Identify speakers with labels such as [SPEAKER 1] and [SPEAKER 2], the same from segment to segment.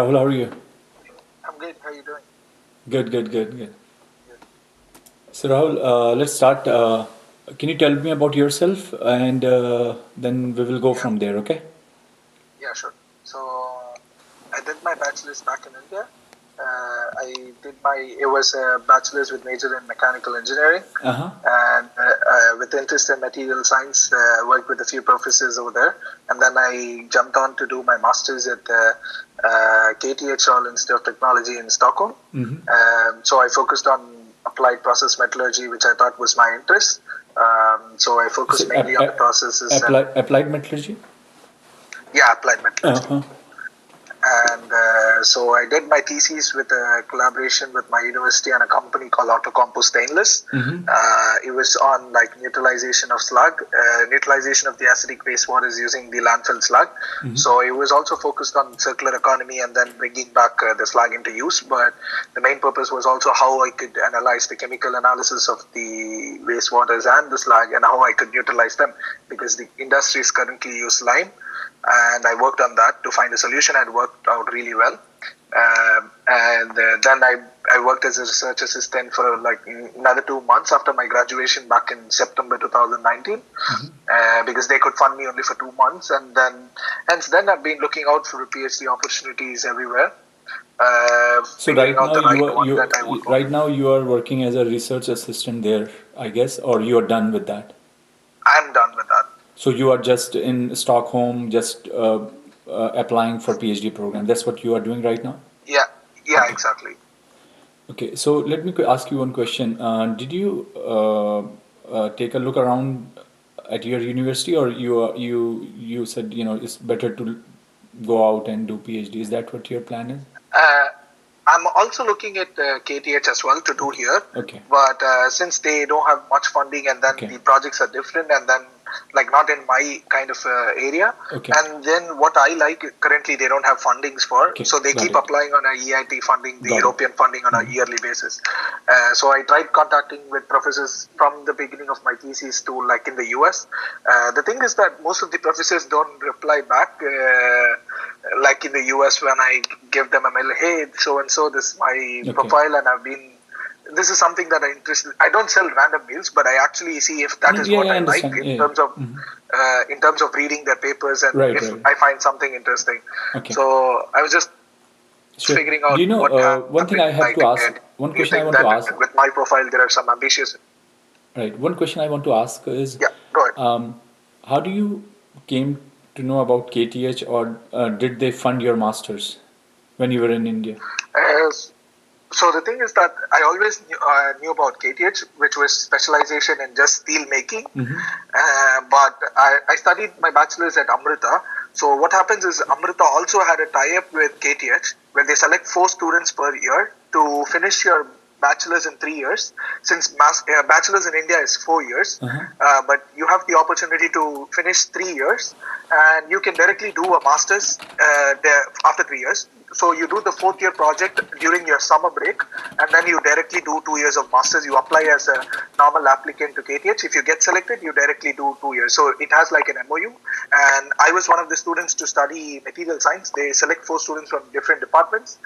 [SPEAKER 1] Rahul, how are you?
[SPEAKER 2] I'm good. How are you doing?
[SPEAKER 1] Good, good, good, good.
[SPEAKER 2] Good.
[SPEAKER 1] So Rahul, let's start. Can you tell me about yourself, and then we will go
[SPEAKER 2] Yeah,
[SPEAKER 1] from there, okay?
[SPEAKER 2] yeah, sure. So I did my bachelor's back in India. It was a bachelor's with major in mechanical engineering,
[SPEAKER 1] Uh-huh.
[SPEAKER 2] and with interest in material science, worked with a few professors over there. And then I jumped on to do my master's at KTH Royal Institute of Technology in Stockholm.
[SPEAKER 1] Mm-hmm.
[SPEAKER 2] So I focused on applied process metallurgy, which I thought was my interest. So I
[SPEAKER 1] So
[SPEAKER 2] focused mainly on the processes and
[SPEAKER 1] applied metallurgy?
[SPEAKER 2] yeah, applied metallurgy.
[SPEAKER 1] Uh-huh.
[SPEAKER 2] And so I did my thesis with a collaboration with my university and a company called Autocompo Stainless.
[SPEAKER 1] Mm-hmm.
[SPEAKER 2] It was on like neutralization of slug, neutralization of the acidic wastewaters using the landfill slug.
[SPEAKER 1] Mm-hmm.
[SPEAKER 2] So it was also focused on circular economy and then bringing back the slug into use. But the main purpose was also how I could analyze the chemical analysis of the wastewaters and the slug and how I could neutralize them, because the industries currently use lime, and I worked on that to find a solution, and it worked out really well. And then I worked as a research assistant for like another 2 months after my graduation back in September 2019,
[SPEAKER 1] Mm-hmm.
[SPEAKER 2] because they could fund me only for 2 months. And then, hence, then I've been looking out for PhD opportunities everywhere,
[SPEAKER 1] So
[SPEAKER 2] figuring
[SPEAKER 1] right
[SPEAKER 2] out
[SPEAKER 1] now
[SPEAKER 2] the right
[SPEAKER 1] you are
[SPEAKER 2] one that I would
[SPEAKER 1] you
[SPEAKER 2] want.
[SPEAKER 1] right now you are working as a research assistant there, I guess, or you are done with that.
[SPEAKER 2] I'm done with that.
[SPEAKER 1] So you are just in Stockholm, just applying for PhD program. That's what you are doing right now.
[SPEAKER 2] Yeah, yeah,
[SPEAKER 1] Okay.
[SPEAKER 2] exactly.
[SPEAKER 1] Okay, so let me ask you one question. Did you take a look around at your university, or you said it's better to go out and do PhD? Is that what your plan is?
[SPEAKER 2] Uh, I'm also looking at KTH as well to do
[SPEAKER 1] Okay,
[SPEAKER 2] here,
[SPEAKER 1] okay,
[SPEAKER 2] but since they don't have much funding, and then
[SPEAKER 1] okay,
[SPEAKER 2] the projects are different, and then like not in my kind of area,
[SPEAKER 1] okay,
[SPEAKER 2] and then what I like currently they don't have fundings for,
[SPEAKER 1] okay.
[SPEAKER 2] so they
[SPEAKER 1] Got
[SPEAKER 2] keep
[SPEAKER 1] it.
[SPEAKER 2] applying on a EIT funding, the
[SPEAKER 1] Got it.
[SPEAKER 2] European funding on a
[SPEAKER 1] Hmm.
[SPEAKER 2] yearly basis. So I tried contacting with professors from the beginning of my thesis to like in the US. The thing is that most of the professors don't reply back. Like in the US, when I give them a mail, hey, so and so, this is my
[SPEAKER 1] Okay.
[SPEAKER 2] profile, and I've been. This is something that I'm interested. I don't sell random mails, but I actually see if that
[SPEAKER 1] No,
[SPEAKER 2] is
[SPEAKER 1] yeah,
[SPEAKER 2] what
[SPEAKER 1] yeah, I
[SPEAKER 2] I like
[SPEAKER 1] understand. Yeah. Mhm.
[SPEAKER 2] in terms of reading their papers, and
[SPEAKER 1] Right,
[SPEAKER 2] if
[SPEAKER 1] right.
[SPEAKER 2] I find something interesting.
[SPEAKER 1] Okay.
[SPEAKER 2] So I was just
[SPEAKER 1] Sure.
[SPEAKER 2] figuring
[SPEAKER 1] Do
[SPEAKER 2] out
[SPEAKER 1] you know
[SPEAKER 2] what
[SPEAKER 1] one thing
[SPEAKER 2] happened.
[SPEAKER 1] I have to
[SPEAKER 2] Like,
[SPEAKER 1] ask? One
[SPEAKER 2] do you
[SPEAKER 1] question I
[SPEAKER 2] think
[SPEAKER 1] want to
[SPEAKER 2] that
[SPEAKER 1] ask.
[SPEAKER 2] with my profile there are some ambitious?
[SPEAKER 1] Right. One question I want to ask is,
[SPEAKER 2] Yeah, go ahead.
[SPEAKER 1] how do you came to know about KTH, or did they fund your masters when you were in India?
[SPEAKER 2] Uh, So the thing is that I always knew about KTH, which was specialization in just steel making.
[SPEAKER 1] Mm-hmm.
[SPEAKER 2] But I studied my bachelor's at Amrita. So what happens is Amrita also had a tie-up with KTH where they select 4 students per year to finish your bachelor's in 3 years. Since bachelor's in India is 4 years,
[SPEAKER 1] Uh-huh.
[SPEAKER 2] but you have the opportunity to finish 3 years, and you can directly do a master's after 3 years. So you do the fourth year project during your summer break, and then you directly do 2 years of masters. You apply as a normal applicant to KTH. If you get selected, you directly do 2 years. So it has like an MOU. And I was one of the students to study material science. They select 4 students from different departments.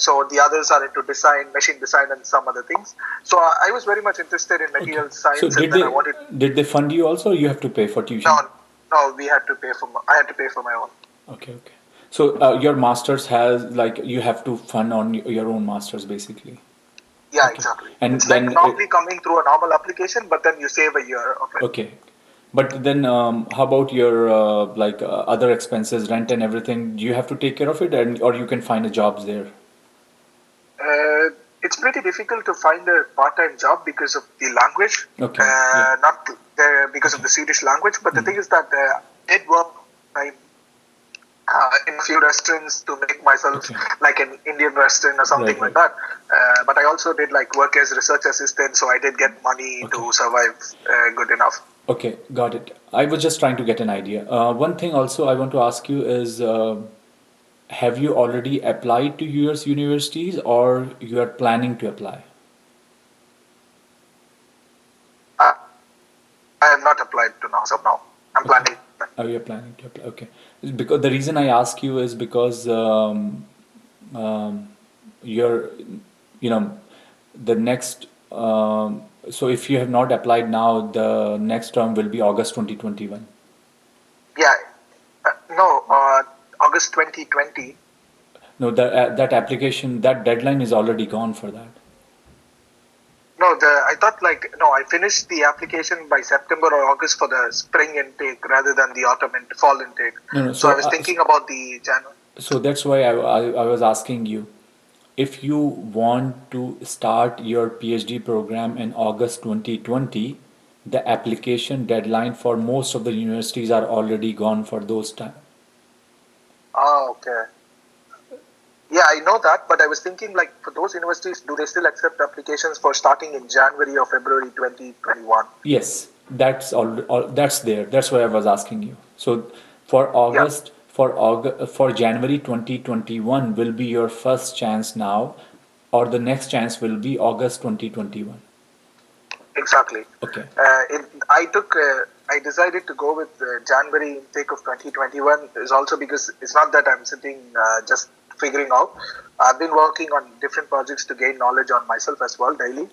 [SPEAKER 2] So the others are into design, machine design, and some other things. So I was very much interested in
[SPEAKER 1] Okay.
[SPEAKER 2] material
[SPEAKER 1] So
[SPEAKER 2] science, and then I wanted.
[SPEAKER 1] did they fund you also, or you have to pay for tuition?
[SPEAKER 2] No, no, we had to pay for. I had to pay for my own.
[SPEAKER 1] Okay, okay. So your masters has, like, you have to fund on your own masters basically.
[SPEAKER 2] Yeah,
[SPEAKER 1] Okay.
[SPEAKER 2] exactly.
[SPEAKER 1] And
[SPEAKER 2] It's like
[SPEAKER 1] then
[SPEAKER 2] normally coming through a normal application, but then you save a year of it.
[SPEAKER 1] okay. But then how about your other expenses, rent and everything? Do you have to take care of it, and or you can find a jobs there?
[SPEAKER 2] It's pretty difficult to find a part-time job because of the language,
[SPEAKER 1] Okay. Yeah.
[SPEAKER 2] not because of
[SPEAKER 1] Okay.
[SPEAKER 2] the Swedish language. But the
[SPEAKER 1] Mhm.
[SPEAKER 2] thing is that I did work in a few restaurants to make myself
[SPEAKER 1] Okay.
[SPEAKER 2] like an Indian restaurant or something
[SPEAKER 1] Right,
[SPEAKER 2] like
[SPEAKER 1] right.
[SPEAKER 2] that. But I also did like work as research assistant, so I did get money
[SPEAKER 1] Okay.
[SPEAKER 2] to survive good enough.
[SPEAKER 1] Okay, got it. I was just trying to get an idea. One thing also I want to ask you is, have you already applied to US universities, or you are planning to apply?
[SPEAKER 2] I, I have not applied to now, so now I'm
[SPEAKER 1] Okay.
[SPEAKER 2] planning.
[SPEAKER 1] Are you planning to apply? Okay. Because the reason I ask you is because um, your, you know, the next. So if you have not applied now, the next term will be August 2021.
[SPEAKER 2] Yeah, no, August 2020.
[SPEAKER 1] No, that application, that deadline is already gone for that.
[SPEAKER 2] No, I thought like, no, I finished the application by September or August for the spring intake rather than the autumn and fall intake.
[SPEAKER 1] No, no.
[SPEAKER 2] So I was thinking about the January.
[SPEAKER 1] So that's why I was asking you, if you want to start your PhD program in August 2020, the application deadline for most of the universities are already gone for those time.
[SPEAKER 2] Ah, okay. Yeah, I know that, but I was thinking like for those universities, do they still accept applications for starting in January or February 2021?
[SPEAKER 1] Yes, that's there. That's why I was asking you. So for
[SPEAKER 2] Yeah,
[SPEAKER 1] For January 2021 will be your first chance now, or the next chance will be August 2021.
[SPEAKER 2] exactly.
[SPEAKER 1] Okay.
[SPEAKER 2] I decided to go with the January intake of 2021 is also because it's not that I'm sitting just figuring out. I've been working on different projects to gain knowledge on myself as well daily.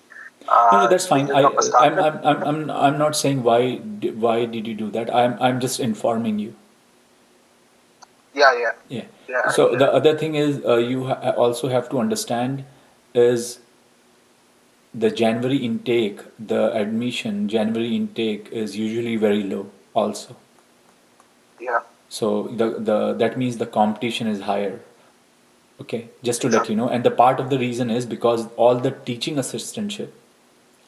[SPEAKER 1] No, no, that's fine.
[SPEAKER 2] Being from a startup.
[SPEAKER 1] I'm not saying why did you do that. I'm just informing you.
[SPEAKER 2] Yeah, yeah,
[SPEAKER 1] Yeah.
[SPEAKER 2] yeah,
[SPEAKER 1] So the other thing is, also have to understand is the January intake, the admission January intake is usually very low also.
[SPEAKER 2] yeah,
[SPEAKER 1] So that means the competition is higher. Okay, just to let you
[SPEAKER 2] exactly.
[SPEAKER 1] know. And the part of the reason is because all the teaching assistantship,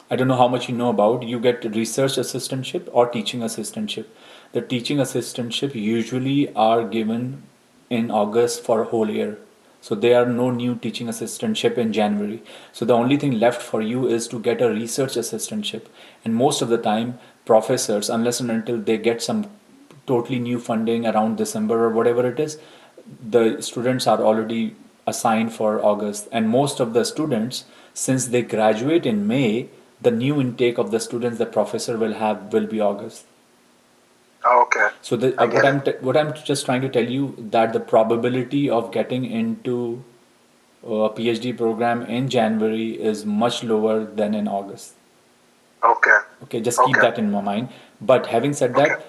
[SPEAKER 1] I don't know how much you know about, you get research assistantship or teaching assistantship. The teaching assistantship usually are given in August for a whole year. So there are no new teaching assistantship in January. So the only thing left for you is to get a research assistantship. And most of the time, professors, unless and until they get some totally new funding around December or whatever it is, the students are already assigned for August. And most of the students, since they graduate in May, the new intake of the students the professor will have will be August.
[SPEAKER 2] Okay,
[SPEAKER 1] So
[SPEAKER 2] I get it.
[SPEAKER 1] what I'm just trying to tell you that the probability of getting into a PhD program in January is much lower than in August.
[SPEAKER 2] Okay,
[SPEAKER 1] Okay, just keep
[SPEAKER 2] okay,
[SPEAKER 1] that in my mind. But having said
[SPEAKER 2] okay,
[SPEAKER 1] that,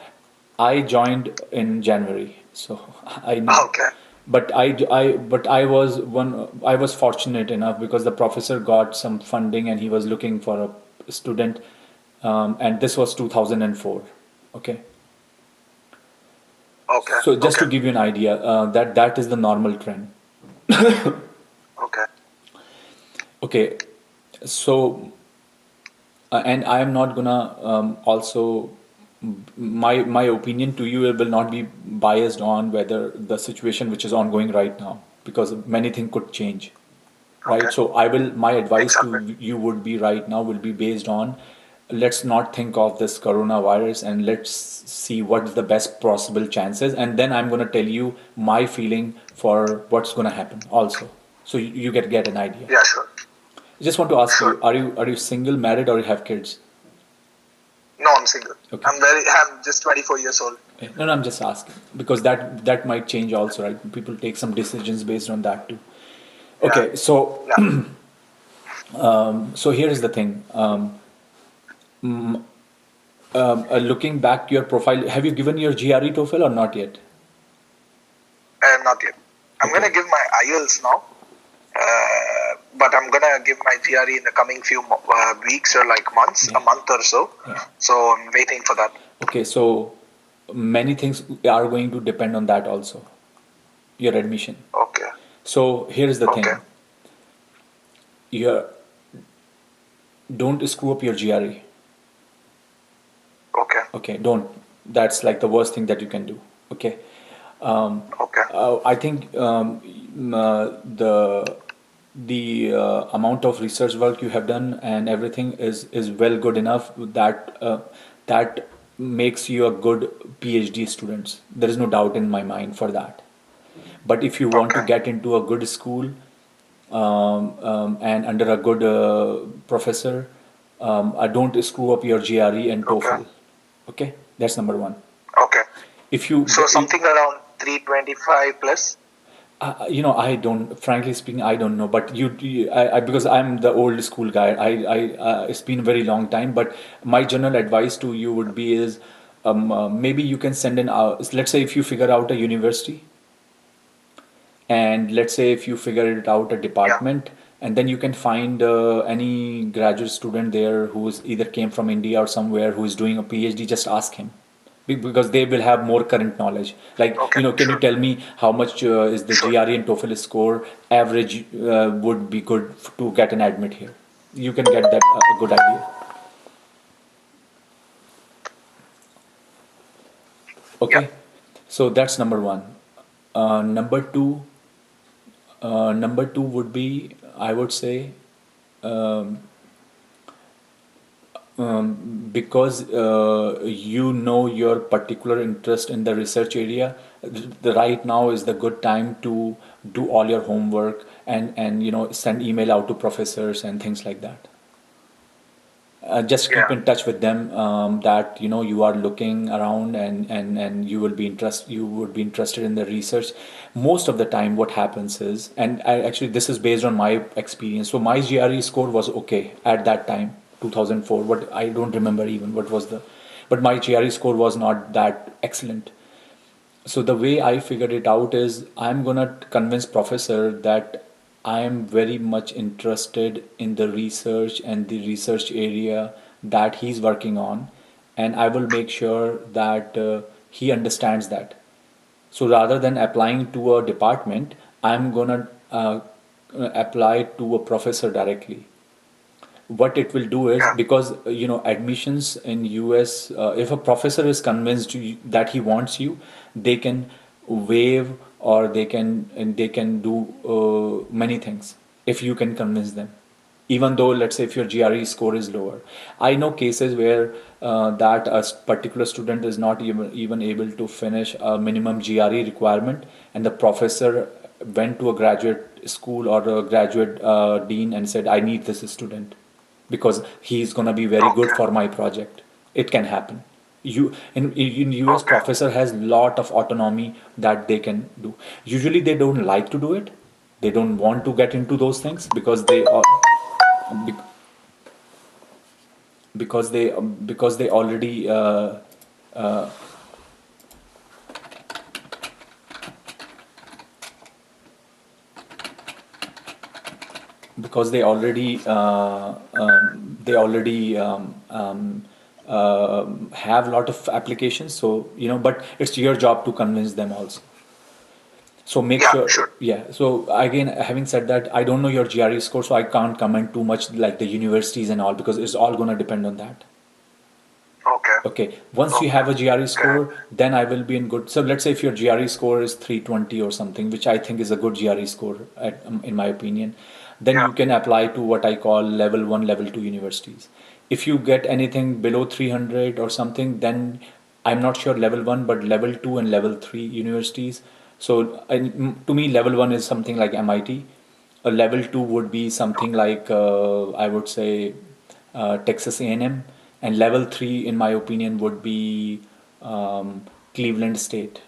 [SPEAKER 1] I joined in January, so I know.
[SPEAKER 2] okay,
[SPEAKER 1] I was fortunate enough because the professor got some funding and he was looking for a student, and this was 2004. Okay,
[SPEAKER 2] okay,
[SPEAKER 1] so just
[SPEAKER 2] okay,
[SPEAKER 1] to give you an idea, that is the normal trend.
[SPEAKER 2] okay,
[SPEAKER 1] Okay, so and I am not gonna also my opinion to you will not be biased on whether the situation which is ongoing right now, because many things could change,
[SPEAKER 2] okay,
[SPEAKER 1] right? So I will my advice to
[SPEAKER 2] exactly.
[SPEAKER 1] you would be right now will be based on, let's not think of this coronavirus and let's see what's the best possible chances, and then I'm going to tell you my feeling for what's going to happen also, so you get an idea.
[SPEAKER 2] Yeah, sure,
[SPEAKER 1] I just want to ask you,
[SPEAKER 2] sure.
[SPEAKER 1] are you single, married, or you have kids?
[SPEAKER 2] No, I'm single.
[SPEAKER 1] Okay.
[SPEAKER 2] I'm just 24 years old.
[SPEAKER 1] Okay. No, no, I'm just asking because that might change also, right? People take some decisions based on that too.
[SPEAKER 2] Yeah,
[SPEAKER 1] Okay, so
[SPEAKER 2] yeah.
[SPEAKER 1] so here is the thing. Looking back your profile, have you given your GRE TOEFL or not yet?
[SPEAKER 2] Not yet. I'm
[SPEAKER 1] Okay.
[SPEAKER 2] gonna give my IELTS now, but I'm gonna give my GRE in the coming few weeks or like months, a
[SPEAKER 1] Yeah.
[SPEAKER 2] month or so.
[SPEAKER 1] Yeah.
[SPEAKER 2] So I'm waiting for that.
[SPEAKER 1] Okay, so many things are going to depend on that also, your admission.
[SPEAKER 2] Okay,
[SPEAKER 1] So here is the
[SPEAKER 2] okay,
[SPEAKER 1] thing. You don't screw up your GRE.
[SPEAKER 2] okay,
[SPEAKER 1] Okay, don't. That's like the worst thing that you can do. Okay.
[SPEAKER 2] okay,
[SPEAKER 1] I think the amount of research work you have done and everything is well good enough that that makes you a good PhD student. There is no doubt in my mind for that. But if you want to
[SPEAKER 2] okay,
[SPEAKER 1] get into a good school and under a good professor, don't screw up your GRE and
[SPEAKER 2] okay,
[SPEAKER 1] TOEFL. Okay, that's number one.
[SPEAKER 2] okay.
[SPEAKER 1] If you
[SPEAKER 2] So something around 325 plus.
[SPEAKER 1] I don't, frankly speaking, I don't know. But because I'm the old school guy, it's been a very long time. But my general advice to you would be is, maybe you can send in, let's say if you figure out a university, and let's say if you figure it out a
[SPEAKER 2] Yeah.
[SPEAKER 1] department, and then you can find any graduate student there who's either came from India or somewhere who is doing a PhD. Just ask him, because they will have more current knowledge. Like,
[SPEAKER 2] Okay.
[SPEAKER 1] can you
[SPEAKER 2] Sure.
[SPEAKER 1] tell me how much is the
[SPEAKER 2] Sure.
[SPEAKER 1] GRE and TOEFL score average would be good to get an admit here? You can get that a good idea.
[SPEAKER 2] Yeah.
[SPEAKER 1] Okay, so that's number one. Number two, would be, I would say, um, because your particular interest in the research area, the right now is the good time to do all your homework, and send email out to professors and things like that. Just keep
[SPEAKER 2] Yeah.
[SPEAKER 1] in touch with them, that you are looking around, and you would be interested in the research. Most of the time what happens is, and actually this is based on my experience, so my GRE score was okay at that time, 2004. What, I don't remember even what was the, but my GRE score was not that excellent. So the way I figured it out is, I'm gonna convince professor that I am very much interested in the research and the research area that he's working on, and I will make sure that he understands that. So rather than applying to a department, I'm gonna apply to a professor directly. What it will do is,
[SPEAKER 2] Yeah.
[SPEAKER 1] because admissions in US, if a professor is convinced that he wants you, they can waive, or they can do many things if you can convince them, even though, let's say, if your GRE score is lower. I know cases where that a particular student is not even able to finish a minimum GRE requirement, and the professor went to a graduate school or a graduate dean and said, I need this student because he's going to be very good
[SPEAKER 2] Okay.
[SPEAKER 1] for my project. It can happen. In US,
[SPEAKER 2] Okay.
[SPEAKER 1] professor has lot of autonomy that they can do. Usually they don't like to do it. They don't want to get into those things because bec- because they already uh, because they already have a lot of applications. So but it's your job to convince them also. So make
[SPEAKER 2] Yeah.
[SPEAKER 1] sure,
[SPEAKER 2] Sure.
[SPEAKER 1] yeah. So again, having said that, I don't know your GRE score, so I can't comment too much like the universities and all, because it's all gonna depend on that.
[SPEAKER 2] Okay.
[SPEAKER 1] Okay, once you
[SPEAKER 2] Okay.
[SPEAKER 1] have a GRE
[SPEAKER 2] Okay.
[SPEAKER 1] score, then I will be in good. So let's say if your GRE score is 320 or something, which I think is a good GRE score in my opinion, then
[SPEAKER 2] Yeah.
[SPEAKER 1] you can apply to what I call level 1, level 2 universities. If you get anything below 300 or something, then I'm not sure level 1, but level 2 and level 3 universities. So to me, level 1 is something like MIT. A level 2 would be something
[SPEAKER 2] Okay.
[SPEAKER 1] like, I would say, Texas A&M, and level 3 in my opinion would be Cleveland State,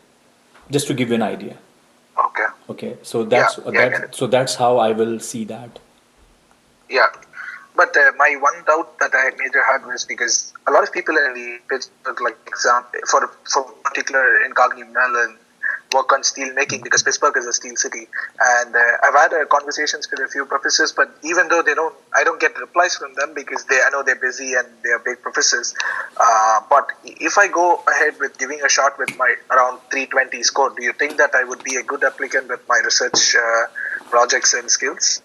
[SPEAKER 1] just to give you an idea.
[SPEAKER 2] Okay.
[SPEAKER 1] Okay, so
[SPEAKER 2] Yeah.
[SPEAKER 1] that's
[SPEAKER 2] Yeah. I get it.
[SPEAKER 1] that so that's how I will see that.
[SPEAKER 2] Yeah. But my one doubt that I major had was because a lot of people in the Pittsburgh, like example, for particular in Carnegie Mellon, work on steel making because Pittsburgh is a steel city. And I've had conversations with a few professors, but even though I don't get replies from them because I know they're busy and they are big professors. But if I go ahead with giving a shot with my around 320 score, do you think that I would be a good applicant with my research projects and skills?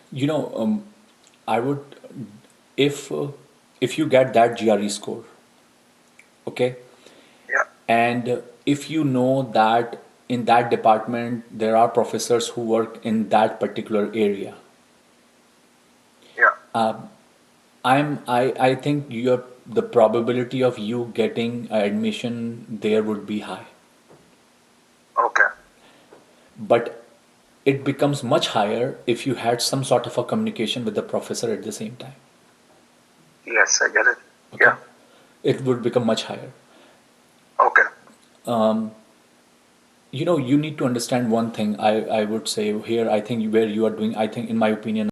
[SPEAKER 1] You know, I would, if if you get that GRE score, okay,
[SPEAKER 2] Yeah.
[SPEAKER 1] and if you know that in that department there are professors who work in that particular area,
[SPEAKER 2] Yeah.
[SPEAKER 1] I think the probability of you getting admission there would be high,
[SPEAKER 2] Okay.
[SPEAKER 1] but it becomes much higher if you had some sort of a communication with the professor at the same time.
[SPEAKER 2] Yes, I get it.
[SPEAKER 1] Okay,
[SPEAKER 2] Yeah.
[SPEAKER 1] it would become much higher.
[SPEAKER 2] Okay.
[SPEAKER 1] Um, you know, you need to understand one thing. I would say here, I think where you are doing, I think in my opinion,